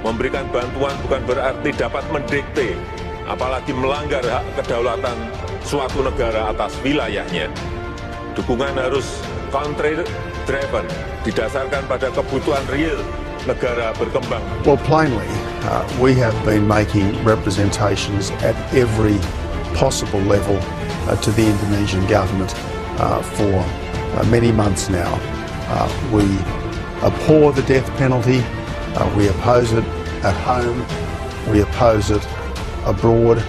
Memberikan bantuan bukan berarti dapat mendikte, apalagi melanggar hak kedaulatan suatu negara atas wilayahnya. Dukungan harus country-driven, didasarkan pada kebutuhan real negara berkembang. Well, plainly, we have been making representations at every possible level to the Indonesian government for many months now. We abhor the death penalty. We oppose it at home. We oppose it abroad.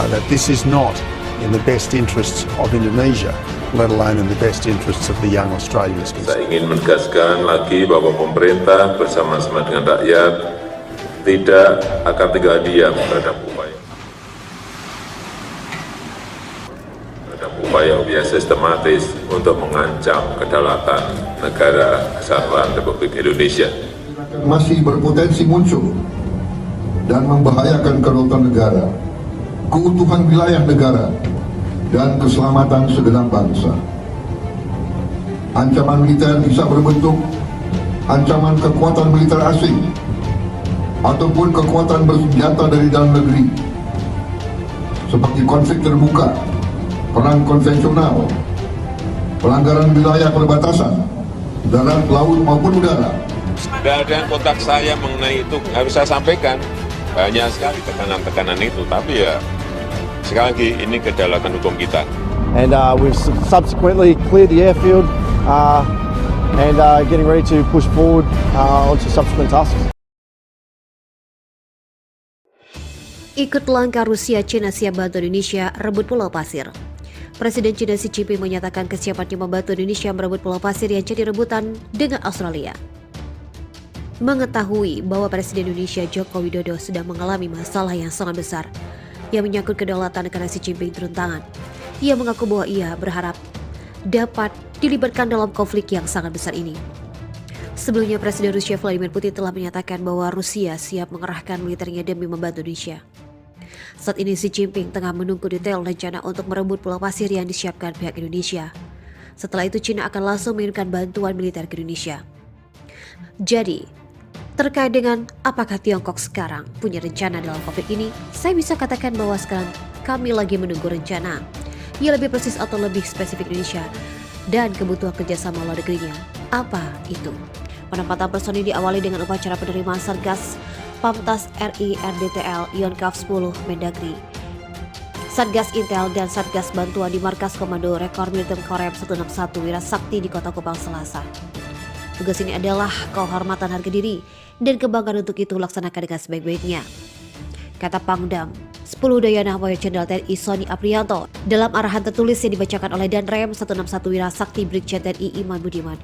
That this is not in the best interests of Indonesia, let alone in the best interests of the young Australians. Saya ingin menegaskan lagi bahwa pemerintah bersama-sama dengan rakyat tidak akan tinggal diam terhadap upaya sistematis untuk mengancam kedaulatan negara kesatuan Republik Indonesia. Masih berpotensi muncul dan membahayakan kedaulatan negara, keutuhan wilayah negara, dan keselamatan segenap bangsa. Ancaman militer bisa berbentuk ancaman kekuatan militer asing ataupun kekuatan bersenjata dari dalam negeri, seperti konflik terbuka, perang konvensional, pelanggaran wilayah perbatasan, darat, laut maupun udara. Tidak ada yang kontak saya mengenai itu, harus saya sampaikan. Banyak sekali tekanan-tekanan itu, tapi ya sekali lagi ini kedaulatan hukum kita. And we've subsequently cleared the airfield and getting ready to push forward onto subsequent tasks. Ikut langkah Rusia, China siap bantu Indonesia rebut Pulau Pasir. Presiden China Xi Jinping menyatakan kesiapannya membantu Indonesia merebut Pulau Pasir yang jadi rebutan dengan Australia. Mengetahui bahwa Presiden Indonesia Joko Widodo sedang mengalami masalah yang sangat besar yang menyangkut kedaulatan negara, Xi Jinping turun tangan. Ia mengaku bahwa ia berharap dapat dilibatkan dalam konflik yang sangat besar ini. Sebelumnya Presiden Rusia Vladimir Putin telah menyatakan bahwa Rusia siap mengerahkan militernya demi membantu Indonesia. Saat ini Xi Jinping tengah menunggu detail rencana untuk merebut Pulau Pasir yang disiapkan pihak Indonesia. Setelah itu China akan langsung mengirimkan bantuan militer ke Indonesia. Jadi, terkait dengan apakah Tiongkok sekarang punya rencana dalam konflik ini, saya bisa katakan bahwa sekarang kami lagi menunggu rencana. Ya lebih persis atau lebih spesifik Indonesia dan kebutuhan kerjasama luar negerinya. Apa itu? Penempatan personil diawali dengan upacara penerimaan Satgas Pamtas RI RDTL Yonkaf 10 Mendagri, Satgas Intel dan Satgas Bantuan di Markas Komando Rekor Militer Korem 161 Wirasakti di Kota Kupang Selasa. Tugas ini adalah kehormatan harga diri dan kebanggaan, untuk itu laksanakan dengan sebaik-baiknya, kata Pangdam 10 Dayana Mayor Jenderal TNI Sony Aprianto dalam arahan tertulis yang dibacakan oleh Danrem 161 Wirasakti Brigjen TNI Iman Budiman.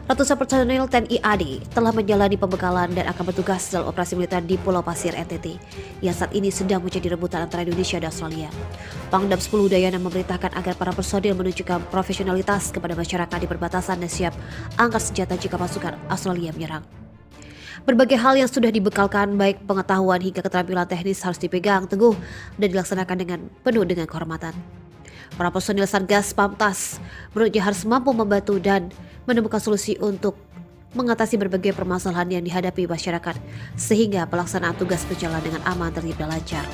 Ratusan personel TNI AD telah menjalani pembekalan dan akan bertugas dalam operasi militer di Pulau Pasir NTT yang saat ini sedang menjadi rebutan antara Indonesia dan Australia. Pangdam 10 Dayana memerintahkan agar para personil menunjukkan profesionalitas kepada masyarakat di perbatasan dan siap angkat senjata jika pasukan Australia menyerang. Berbagai hal yang sudah dibekalkan, baik pengetahuan hingga keterampilan teknis, harus dipegang teguh dan dilaksanakan dengan penuh dengan kehormatan. Para personil Satgas Pamtas menurutnya harus mampu membantu dan menemukan solusi untuk mengatasi berbagai permasalahan yang dihadapi masyarakat sehingga pelaksanaan tugas berjalan dengan aman, tertib dan lancar.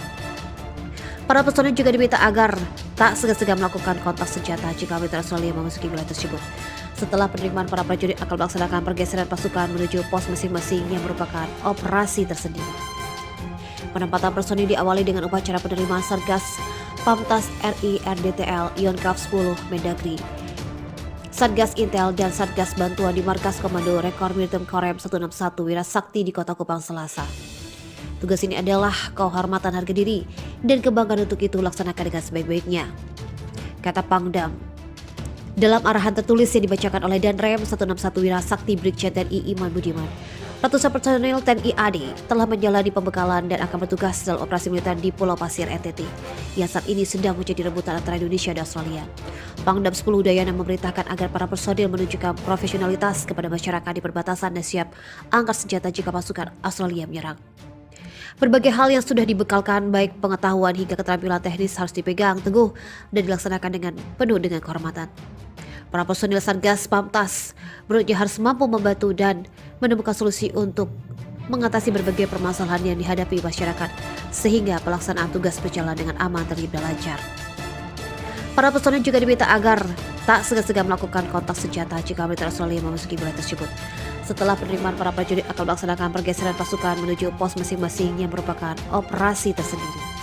Para personil juga diminta agar tak segan-segan melakukan kontak senjata jika militer Australia memasuki wilayah tersebut. Setelah penerimaan, para prajurit akan melaksanakan pergeseran pasukan menuju pos masing-masing yang merupakan operasi tersendiri. Penempatan personil diawali dengan upacara penerimaan Satgas Pamtas RI RDTL Yonkaf 10 Mendagri, Satgas Intel dan Satgas Bantuan di Markas Komando Rekor Militer Korem 161 Wirasakti di Kota Kupang Selasa. Tugas ini adalah kehormatan harga diri dan kebanggaan, untuk itu laksanakan dengan sebaik-baiknya, kata Pangdam dalam arahan tertulis yang dibacakan oleh Danrem 161 Wirasakti Brigjen TNI Iman Budiman. Ratusan personel TNI AD telah menjalani pembekalan dan akan bertugas dalam operasi militer di Pulau Pasir NTT yang saat ini sedang menjadi rebutan antara Indonesia dan Australia. Pangdam 10 Dayana memerintahkan agar para personil menunjukkan profesionalitas kepada masyarakat di perbatasan dan siap angkat senjata jika pasukan Australia menyerang. Berbagai hal yang sudah dibekalkan, baik pengetahuan hingga keterampilan teknis, harus dipegang teguh dan dilaksanakan dengan penuh dengan kehormatan. Para personil Satgas Pamtas menurutnya harus mampu membantu dan menemukan solusi untuk mengatasi berbagai permasalahan yang dihadapi masyarakat, sehingga pelaksanaan tugas berjalan dengan aman, tertib, dan lancar. Para personel juga diminta agar tak segan-segan melakukan kontak senjata jika militer Australia memasuki wilayah tersebut. Setelah penerimaan, para prajurit akan melaksanakan pergeseran pasukan menuju pos masing-masing yang merupakan operasi tersendiri.